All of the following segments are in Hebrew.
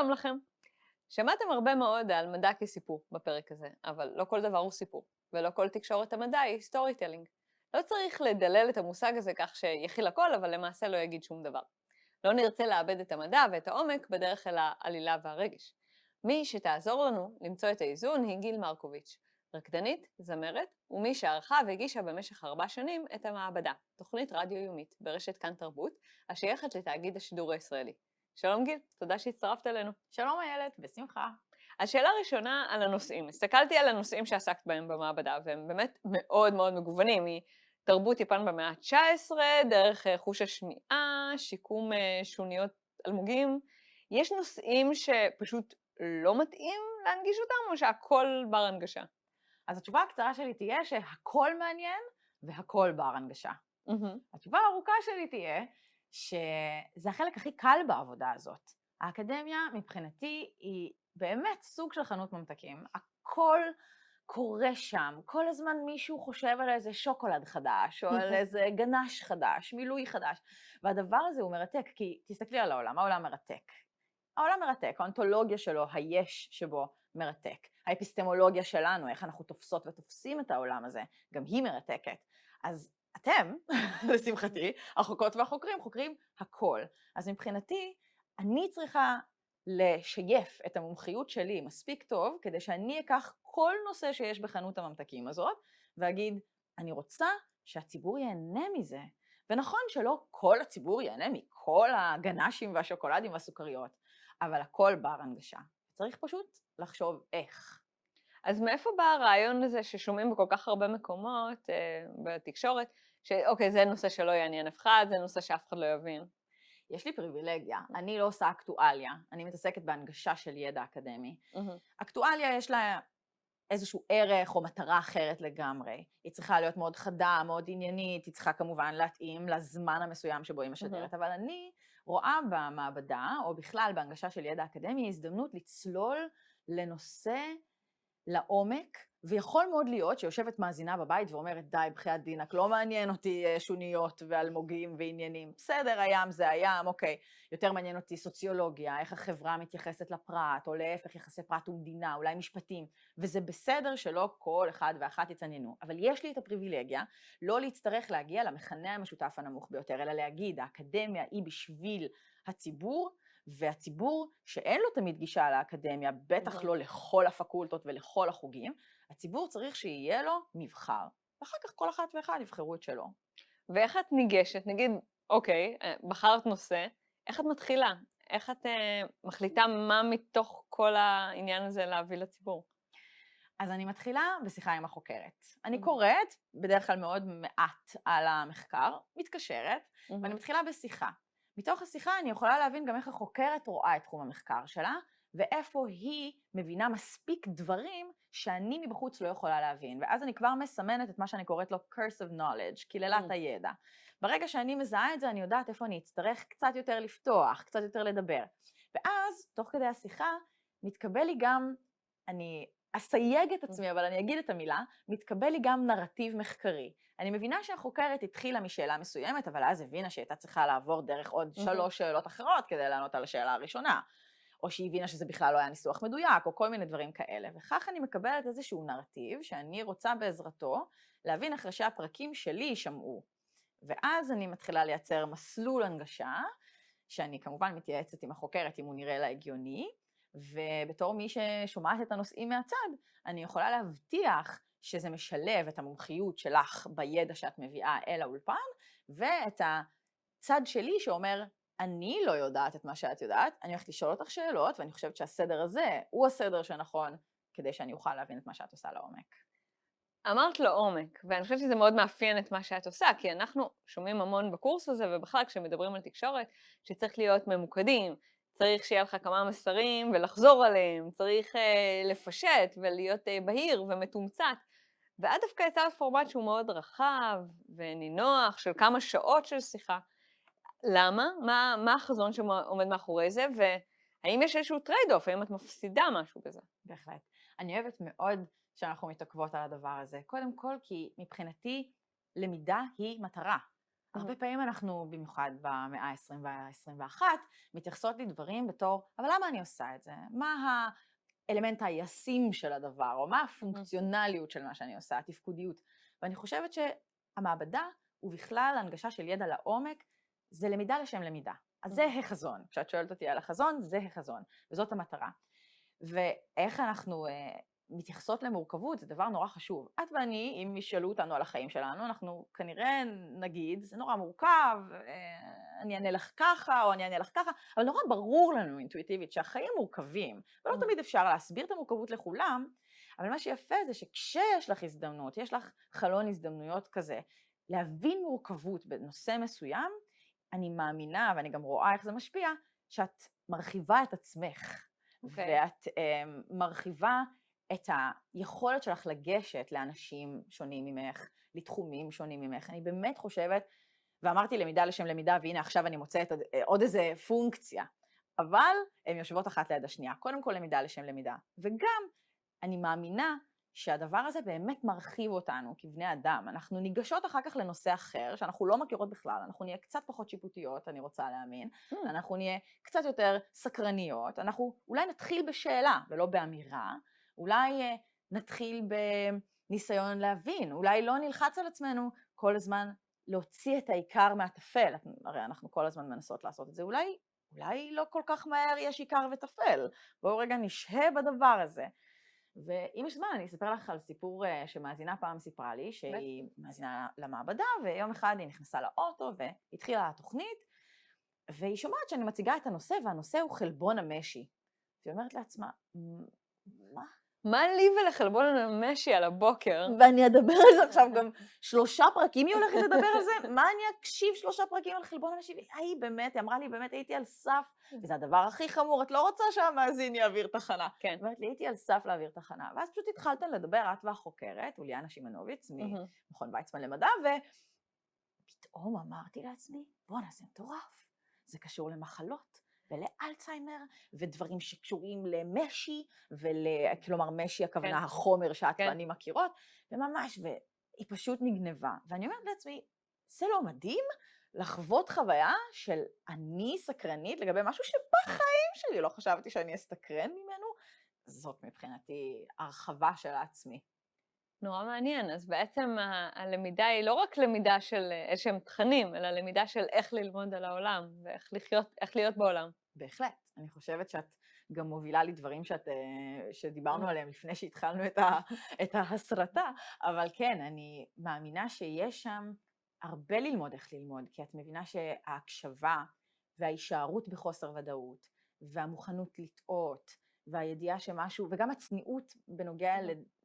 שלום לכם. שמעתם הרבה מאוד על מדע כסיפור בפרק הזה, אבל לא כל דבר הוא סיפור, ולא כל תקשורת המדע היא סטורי טלינג. לא צריך לדלל את המושג הזה כך שיכיל הכל, אבל למעשה לא יגיד שום דבר. לא נרצה לאבד את המדע ואת העומק בדרך אל העלילה והרגש. מי שתעזור לנו למצוא את האיזון היא גיל מרקוביץ', רקדנית, זמרת, ומי שערכה והגישה במשך 4 שנים את המעבדה, תוכנית רדיו יומית ברשת כאן תרבות, השייכת לתאגיד השידור הישראלי. שלום גיל, תודה שהצטרפת אלינו. שלום איילת, בשמחה. השאלה הראשונה על הנושאים. הסתכלתי על הנושאים שעסקת בהם במעבדה, והם באמת מאוד מאוד מגוונים, מתרבות יפן במאה ה-19, דרך חוש השמיעה, שיקום שוניות אלמוגים. יש נושאים שפשוט לא מתאים להנגיש אותם, או שהכל בר הנגשה? אז התשובה הקצרה שלי תהיה שהכל מעניין והכל בר הנגשה. התשובה הארוכה שלי תהיה שזה החלק הכי קל בעבודה הזאת. האקדמיה מבחינתי היא באמת סוג של חנות ממתקים. הכל קורה שם, כל הזמן מישהו חושב על איזה שוקולד חדש, או על איזה גנש חדש, מילוי חדש. והדבר הזה הוא מרתק, כי תסתכלי על העולם, העולם מרתק. העולם מרתק, האונתולוגיה שלו, היש שבו מרתק. האפיסטמולוגיה שלנו, איך אנחנו תופסות ותופסים את העולם הזה, גם היא מרתקת. אז אתם, לשמחתי, החוקרות והחוקרים, חוקרים הכל. אז מבחינתי, אני צריכה לשייף את המומחיות שלי מספיק טוב, כדי שאני אקח כל נושא שיש בחנות הממתקים הזאת, ואגיד, אני רוצה שהציבור ייהנה מזה. ונכון שלא כל הציבור ייהנה מכל הגנשים והשוקולדים והסוכריות, אבל הכל בר הנגשה. צריך פשוט לחשוב איך. אז מאיפה בא הרעיון הזה ששומעים בכל כך הרבה מקומות בתקשורת, שאוקיי, זה נושא שלא יעניין אף אחד, זה נושא שאף אחד לא יבין? יש לי פריבילגיה, אני לא עושה אקטואליה, אני מתעסקת בהנגשה של ידע אקדמי. אקטואליה יש לה איזשהו ערך או מטרה אחרת לגמרי. היא צריכה להיות מאוד חדה, מאוד עניינית, היא צריכה כמובן להתאים לזמן המסוים שבו היא משדרת, אבל אני רואה במעבדה, או בכלל בהנגשה של ידע אקדמי, הזדמנות לצלול לנושא לעומק, ויכול מאוד להיות שיושבת מאזינה בבית ואומרת, די, בחייאת דינק, לא מעניין אותי שוניות ואלמוגים ועניינים. בסדר, הים זה הים, אוקיי. יותר מעניין אותי סוציולוגיה, איך החברה מתייחסת לפרט, או להפך יחסי פרט ומדינה, אולי משפטים. וזה בסדר שלא כל אחד ואחת יתעניינו. אבל יש לי את הפריבילגיה לא להצטרך להגיע למכנה המשותף הנמוך ביותר, אלא להגיד, האקדמיה היא בשביל הציבור, והציבור שאין לו תמיד גישה לאקדמיה, בטח לא לכל הפקולטות ולכל החוגים, הציבור צריך שיהיה לו מבחר, ואחר כך כל אחת ואחד יבחרו את שלו. ואיך את ניגשת? נגיד, אוקיי, בחרת נושא, איך את מתחילה? איך את מחליטה מה מתוך כל העניין הזה להביא לציבור? אז אני מתחילה בשיחה עם החוקרת. אני קוראת, בדרך כלל מאוד מעט על המחקר, מתקשרת, ואני מתחילה בשיחה. מתוך השיחה אני יכולה להבין גם איך החוקרת רואה את תחום המחקר שלה, ואיפה היא מבינה מספיק דברים שאני מבחוץ לא יכולה להבין. ואז אני כבר מסמנת את מה שאני קוראת לו curse of knowledge, קללת הידע. ברגע שאני מזהה את זה, אני יודעת איפה אני אצטרך קצת יותר לפתוח, קצת יותר לדבר. ואז, תוך כדי השיחה, מתקבל לי גם, אני אסייג את עצמי, אבל אני אגיד את המילה, מתקבל לי גם נרטיב מחקרי. אני מבינה שהחוקרת התחילה משאלה מסוימת, אבל אז הבינה שהייתה צריכה לעבור דרך עוד 3 שאלות אחרות כדי לענות על השאלה הראשונה. או שהיא הבינה שזה בכלל לא היה ניסוח מדויק, או כל מיני דברים כאלה. וכך אני מקבלת איזשהו נרטיב שאני רוצה בעזרתו להבין איך ראשי הפרקים שלי יישמעו. ואז אני מתחילה לייצר מסלול הנגשה, שאני כמובן מתייעצת עם החוקרת אם הוא נראה לה הגיוני, ובתור מי ששומעת את הנושאים מהצד, אני יכולה להבטיח שזה משלב את המומחיות שלך בידע שאת מביאה אל האולפן, ואת הצד שלי שאומר, אני לא יודעת את מה שאת יודעת, אני הולכת לשאול אותך שאלות, ואני חושבת שהסדר הזה הוא הסדר שנכון, כדי שאני אוכל להבין את מה שאת עושה לעומק. אמרת לעומק, ואני חושבת שזה מאוד מאפיין את מה שאת עושה, כי אנחנו שומעים המון בקורס הזה, ובכלל כשמדברים על תקשורת, שצריך להיות ממוקדים, צריך שיהיה לך כמה מסרים ולחזור עליהם, צריך לפשט ולהיות בהיר ומתומצת, ואת דווקא יצאה בפורמט שהוא מאוד רחב ונינוח, של כמה שעות של שיחה. למה? מה החזון שעומד מאחורי זה, והאם יש איזשהו טרייד-אוף, האם את מפסידה משהו בזה? בהחלט. אני אוהבת מאוד שאנחנו מתעכבות על הדבר הזה. קודם כל, כי מבחינתי למידה היא מטרה. הרבה פעמים אנחנו, במיוחד במאה ה-20 וה-21, מתייחסות לדברים בתור, אבל למה אני עושה את זה? מה האלמנט הישים של הדבר, או מה הפונקציונליות של מה שאני עושה, התפקודיות. ואני חושבת שהמעבדה, ובכלל הנגשה של ידע לעומק, זה למידה לשם למידה. אז זה החזון. כשאת שואלת אותי על החזון, זה החזון, וזאת המטרה. ואיך אנחנו מתייחסות למורכבות, זה דבר נורא חשוב. את ואני, אם ישאלו אותנו על החיים שלנו, אנחנו כנראה נגיד, זה נורא מורכב, אני אענה לך ככה, או אני אענה לך ככה, אבל נורא ברור לנו אינטואיטיבית שהחיים מורכבים, ולא תמיד אפשר להסביר את המורכבות לכולם, אבל מה שיפה זה שכשיש לך הזדמנות, יש לך חלון הזדמנויות כזה, להבין מורכבות בנושא מסוים, אני מאמינה, ואני גם רואה איך זה משפיע, שאת מרחיבה את עצמך, ואת מרחיבה את היכולת שלך לגשת לאנשים שונים ממך, לתחומים שונים ממך. אני באמת חושבת, ואמרתי למידה לשם למידה, והנה עכשיו אני מוצאת עוד איזה פונקציה, אבל הן יושבות אחת ליד השנייה. קודם כל למידה לשם למידה. וגם אני מאמינה שהדבר הזה באמת מרחיב אותנו כבני אדם. אנחנו ניגשות אחר כך לנושא אחר, שאנחנו לא מכירות בכלל, אנחנו נהיה קצת פחות שיפוטיות, אני רוצה להאמין, אנחנו נהיה קצת יותר סקרניות, אנחנו אולי נתחיל בשאלה ולא באמירה, אולי נתחיל בניסיון להבין, אולי לא נלחץ על עצמנו כל הזמן להוציא את העיקר מהטפל, הרי אנחנו כל הזמן מנסות לעשות את זה, אולי לא כל כך מהר יש עיקר וטפל, בואו רגע נשהה בדבר הזה. ואם יש זמן, אני אספר לך על סיפור שמאזינה פעם סיפרה לי, שהיא מאזינה למעבדה, ויום אחד היא נכנסה לאוטו והתחילה התוכנית, והיא שומעת שאני מציגה את הנושא, והנושא הוא חלבון המשי. והיא אומרת לעצמה, מה? מה לי ולחלבון המשי על הבוקר? ואני אדבר על זה עכשיו גם 3 פרקים, היא הולכת לדבר על זה, מה אני אקשיב 3 פרקים על חלבון המשי? היא באמת, היא אמרה לי, באמת הייתי על סף, וזה הדבר הכי חמור, את לא רוצה שהמאזין יעביר תחנה. כן. באמת, הייתי על סף להעביר תחנה, ואז פשוט התחלתן לדבר, את והחוקרת, אוליאנה שימנוביץ, ממכון ויצמן למדע, ופתאום אמרתי לעצמי, בוא'נה, זה מטורף, זה קשור למחלות. ולאלצהיימר, ודברים שקשורים למשי, כלומר משי הכוונה כן. החומר שאת כן. ואני מכירות, וממש, והיא פשוט נגנבה. ואני אומרת לעצמי, זה לא מדהים לחוות חוויה של אני סקרנית לגבי משהו שבחיים שלי לא חשבתי שאני אסתקרן ממנו, זאת מבחינתי הרחבה של עצמי. נורא מעניין, אז בעצם הלמידה היא לא רק למידה של איזשהם תכנים, אלא למידה של איך ללמוד על העולם, ואיך להיות בעולם. בהחלט, אני חושבת שאת גם מובילה לי דברים שדיברנו עליהם לפני שהתחלנו את ההסרטה, אבל כן, אני מאמינה שיש שם הרבה ללמוד איך ללמוד, כי את מבינה שההקשבה וההישארות בחוסר ודאות, והמוכנות לטעות, והידיעה שמשהו, וגם הצניעות בנוגע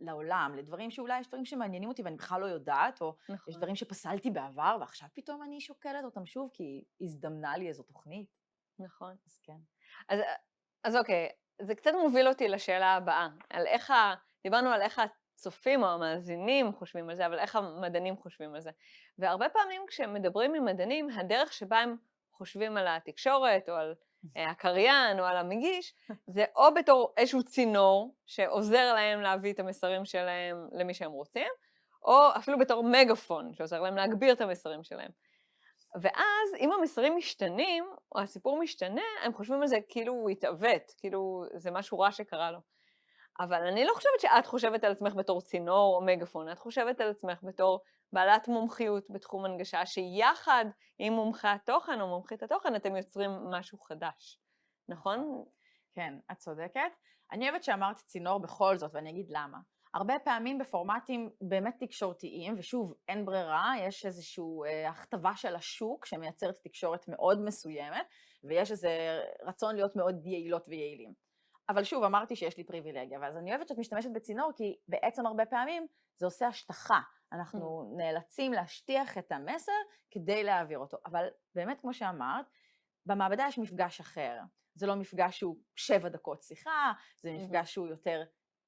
לעולם, לדברים שאולי יש דברים שמעניינים אותי ואני בכלל לא יודעת, או יש דברים שפסלתי בעבר, ועכשיו פתאום אני שוקלת אותם שוב, כי הזדמנה לי איזו תוכנית. נכון. אז כן. אז אוקיי, זה קצת מוביל אותי לשאלה הבאה, דיברנו על איך הצופים או המאזינים חושבים על זה, אבל איך המדענים חושבים על זה. והרבה פעמים כשמדברים עם מדענים, הדרך שבה הם חושבים על התקשורת, או על הקריין, או על המגיש, זה או בתור איזשהו צינור, שעוזר להם להביא את המסרים שלהם למי שהם רוצים, או אפילו בתור מגפון, שעוזר להם להגביר את המסרים שלהם. ואז אם המסרים משתנים, או הסיפור משתנה, הם חושבים על זה כאילו הוא התעוות, כאילו זה משהו רע שקרה לו. אבל אני לא חושבת שאת חושבת על עצמך בתור צינור או מגפון, את חושבת על עצמך בתור בעלת מומחיות בתחום הנגשה, שיחד עם מומחי התוכן או מומחית התוכן, אתם יוצרים משהו חדש, נכון? כן, את צודקת. אני אוהבת שאמרת צינור בכל זאת, ואני אגיד למה. הרבה פעמים בפורמטים באמת תקשורתיים, ושוב, אין ברירה, יש איזושהי הכתבה של השוק שמייצרת תקשורת מאוד מסוימת, ויש איזה רצון להיות מאוד יעילות ויעילים. אבל שוב, אמרתי שיש לי פריבילגיה, ואז אני אוהבת שאת משתמשת בצינור, כי בעצם הרבה פעמים זה עושה השטחה. אנחנו נאלצים להשטיח את המסר כדי להעביר אותו. אבל באמת, כמו שאמרת, במעבדה יש מפגש אחר. זה לא מפגש שהוא 7 דקות שיחה, זה מפגש שהוא יותר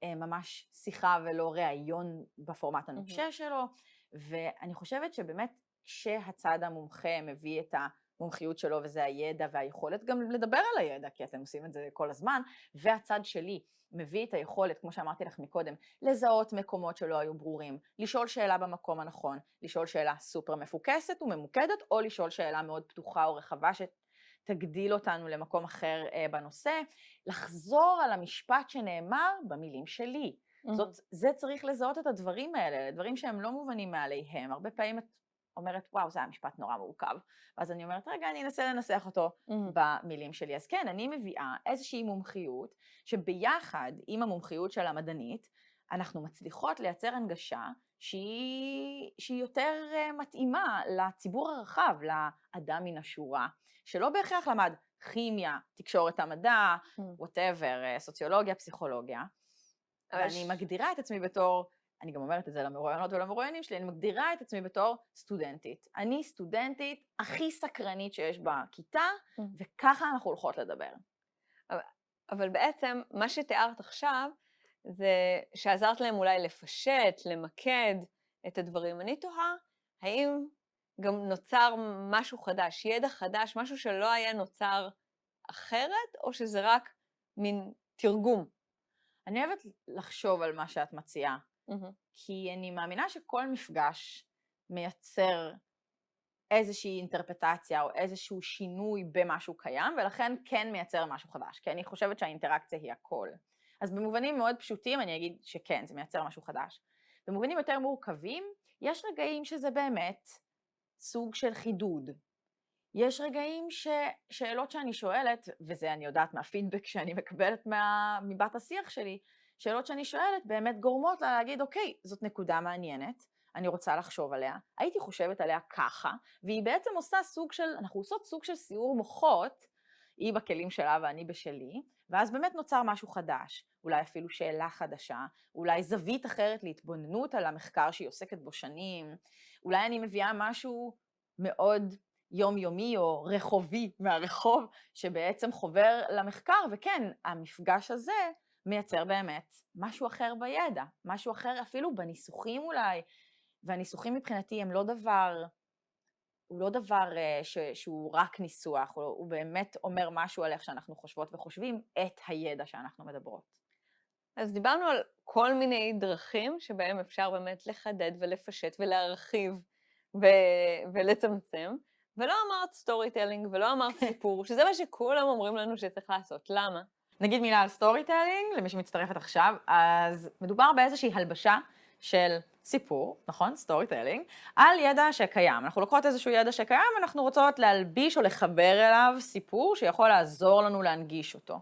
ממש שיחה ולא ראיון בפורמט הנוקשה שלו, ואני חושבת שבאמת כשהצד המומחה מביא את המומחיות שלו, וזה הידע והיכולת גם לדבר על הידע, כי אתם עושים את זה כל הזמן, והצד שלי מביא את היכולת, כמו שאמרתי לך מקודם, לזהות מקומות שלא היו ברורים, לשאול שאלה במקום הנכון, לשאול שאלה סופר מפוקסת וממוקדת, או לשאול שאלה מאוד פתוחה או רחבה שתגדיל אותנו למקום אחר בנושא, לחזור על המשפט שנאמר במילים שלי. זה צריך לזהות את הדברים האלה, דברים שהם לא מובנים מעליהם. הרבה פעמים את אומרת, וואו, זה היה משפט נורא מורכב. ואז אני אומרת, רגע, אני אנסה לנסח אותו במילים שלי. אז כן, אני מביאה איזושהי מומחיות, שביחד עם המומחיות של המדענית, אנחנו מצליחות לייצר הנגשה שהיא יותר מתאימה לציבור הרחב, לאדם מן השורה, שלא בהכרח למד כימיה, תקשורת המדע, whatever, סוציולוגיה, פסיכולוגיה. ואני מגדירה את עצמי בתור, אני גם אומרת את זה למרואיינות ולמרואיינים שלי, אני מגדירה את עצמי בתור סטודנטית. אני סטודנטית הכי סקרנית שיש בכיתה, וככה אנחנו הולכות לדבר. אבל בעצם מה שתיארת עכשיו, זה שעזרת להם אולי לפשט, למקד את הדברים. אני תוהה, האם גם נוצר משהו חדש, ידע חדש, משהו שלא היה נוצר אחרת, או שזה רק מין תרגום? אני אוהבת לחשוב על מה שאת מציעה, כי אני מאמינה שכל מפגש מייצר איזושהי אינטרפטציה או איזשהו שינוי במשהו קיים, ולכן כן מייצר משהו חדש, כי אני חושבת שהאינטראקציה היא הכל. אז במובנים מאוד פשוטים אני אגיד שכן, זה מייצר משהו חדש. במובנים יותר מורכבים, יש רגעים שזה באמת סוג של חידוד. יש רגעים ששאלות שאני שואלת, וזה אני יודעת מהפידבק שאני מקבלת מבת השיח שלי, שאלות שאני שואלת באמת גורמות לה להגיד, אוקיי, זאת נקודה מעניינת, אני רוצה לחשוב עליה, הייתי חושבת עליה ככה, והיא בעצם עושה סוג של, אנחנו עושות סוג של סיור מוחות, היא בכלים שלה ואני בשלי, ואז באמת נוצר משהו חדש, אולי אפילו שאלה חדשה, אולי זווית אחרת להתבוננות על המחקר שהיא עוסקת בו שנים, אולי אני מביאה משהו מאוד יומיומי או רחובי מהרחוב, שבעצם חובר למחקר, וכן, המפגש הזה מייצר באמת משהו אחר בידע, משהו אחר אפילו בניסוחים אולי, והניסוחים מבחינתי הם לא דבר, הוא לא דבר שהוא רק ניסוח, הוא באמת אומר משהו על איך שאנחנו חושבות וחושבים את הידע שאנחנו מדברות. אז דיברנו על כל מיני דרכים שבהם אפשר באמת לחדד ולפשט ולהרחיב ולצמצם, ולא אמרת סטורי טלינג ולא אמרת סיפור, שזה מה שכולם אומרים לנו שצריך לעשות. למה? נגיד מילה על סטורי טלינג, למי שמצטרפת עכשיו, אז מדובר באיזושהי הלבשה של סיפור, נכון? סטורי טלינג, על ידע שקיים. אנחנו לוקחות איזשהו ידע שקיים, ואנחנו רוצות להלביש או לחבר אליו סיפור שיכול לעזור לנו להנגיש אותו.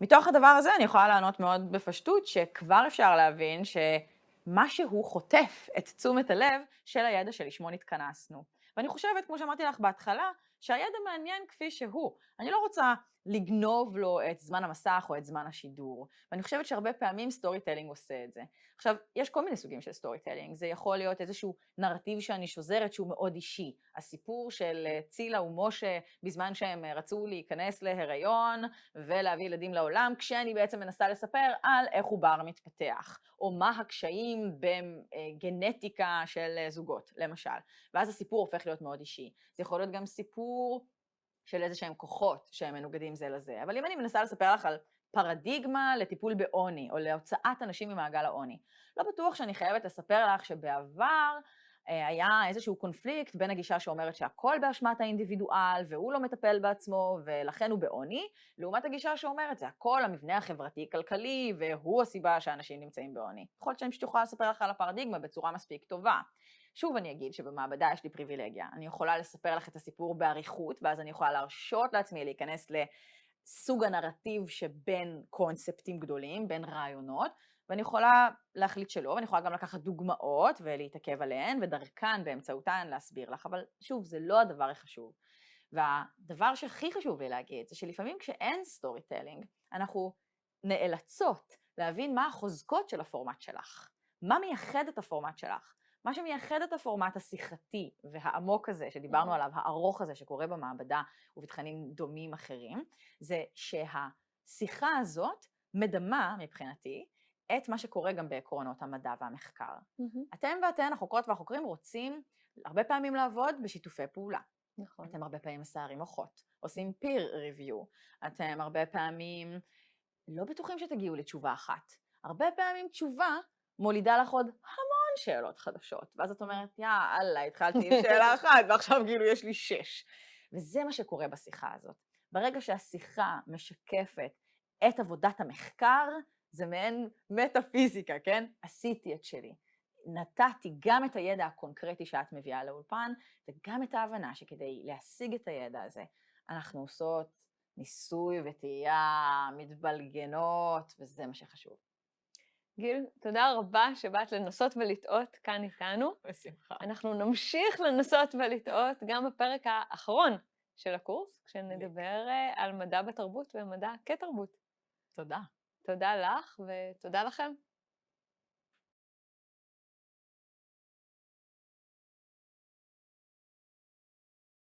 מתוך הדבר הזה אני יכולה לענות מאוד בפשטות, שכבר אפשר להבין שמשהו חוטף את תשומת הלב של הידע שלשמו נתכנסנו. ואני חושבת, כמו שאמרתי לך בהתחלה, שהידע מעניין כפי שהוא. אני לא רוצה לגנוב לו את זמן המסך או את זמן השידור. ואני חושבת שהרבה פעמים סטורי טלינג עושה את זה. עכשיו, יש כל מיני סוגים של סטורי טלינג. זה יכול להיות איזשהו נרטיב שאני שוזרת שהוא מאוד אישי. הסיפור של צילה ומשה בזמן שהם רצו להיכנס להיריון ולהביא ילדים לעולם, כשאני בעצם מנסה לספר על איך עובר מתפתח, או מה הקשיים בגנטיקה של זוגות, למשל. ואז הסיפור הופך להיות מאוד אישי. זה יכול להיות גם סיפור של איזה שהם כוחות שהם מנוגדים זה לזה. אבל אם אני מנסה לספר לך על פרדיגמה לטיפול בעוני, או להוצאת אנשים ממעגל העוני, לא בטוח שאני חייבת לספר לך שבעבר היה איזשהו קונפליקט בין הגישה שאומרת שהכל באשמת האינדיבידואל, והוא לא מטפל בעצמו, ולכן הוא בעוני, לעומת הגישה שאומרת, זה הכל המבנה החברתי-כלכלי, והוא הסיבה שאנשים נמצאים בעוני. יכול להיות שאני פשוט יכולה לספר לך על הפרדיגמה בצורה מספיק טובה. שוב אני אגיד שבמעבדה יש לי פריבילגיה. אני יכולה לספר לך את הסיפור בעריכות, ואז אני יכולה להרשות לעצמי להיכנס לסוג הנרטיב שבין קונספטים גדולים, בין רעיונות, ואני יכולה להחליט שלא, ואני יכולה גם לקחת דוגמאות ולהתעכב עליהן, ודרכן באמצעותן להסביר לך, אבל שוב, זה לא הדבר החשוב. והדבר שהכי חשוב לי להגיד, זה שלפעמים כשאין סטורי טלינג, אנחנו נאלצות להבין מה החוזקות של הפורמט שלך, מה מייחד את הפורמט שלך. מה שמייחד את הפורמט השיחתי והעמוק הזה, שדיברנו עליו, הארוך הזה שקורה במעבדה ובתכנים דומים אחרים, זה שהשיחה הזאת מדמה מבחינתי את מה שקורה גם בעקרונות המדע והמחקר. אתם ואתן, החוקרות והחוקרים, רוצים הרבה פעמים לעבוד בשיתופי פעולה. נכון. אתם הרבה פעמים מסערים מוחות, עושים peer review, אתם הרבה פעמים לא בטוחים שתגיעו לתשובה אחת. הרבה פעמים תשובה מולידה לך עוד המון שאלות חדשות, ואז את אומרת, יאללה, התחלתי עם שאלה אחת, ועכשיו כאילו יש לי 6. וזה מה שקורה בשיחה הזאת. ברגע שהשיחה משקפת את עבודת המחקר, זה מעין מטאפיזיקה, כן? עשיתי את שלי. נתתי גם את הידע הקונקרטי שאת מביאה לאולפן, וגם את ההבנה שכדי להשיג את הידע הזה, אנחנו עושות ניסוי וטעייה, מתבלגנות, וזה מה שחשוב. גיל, תודה רבה שבאת לנסות ולטעות כאן איתנו. בשמחה. אנחנו נמשיך לנסות ולטעות גם בפרק האחרון של הקורס, כשנדבר על מדע בתרבות ומדע כתרבות. תודה. תודה לך ותודה לכם.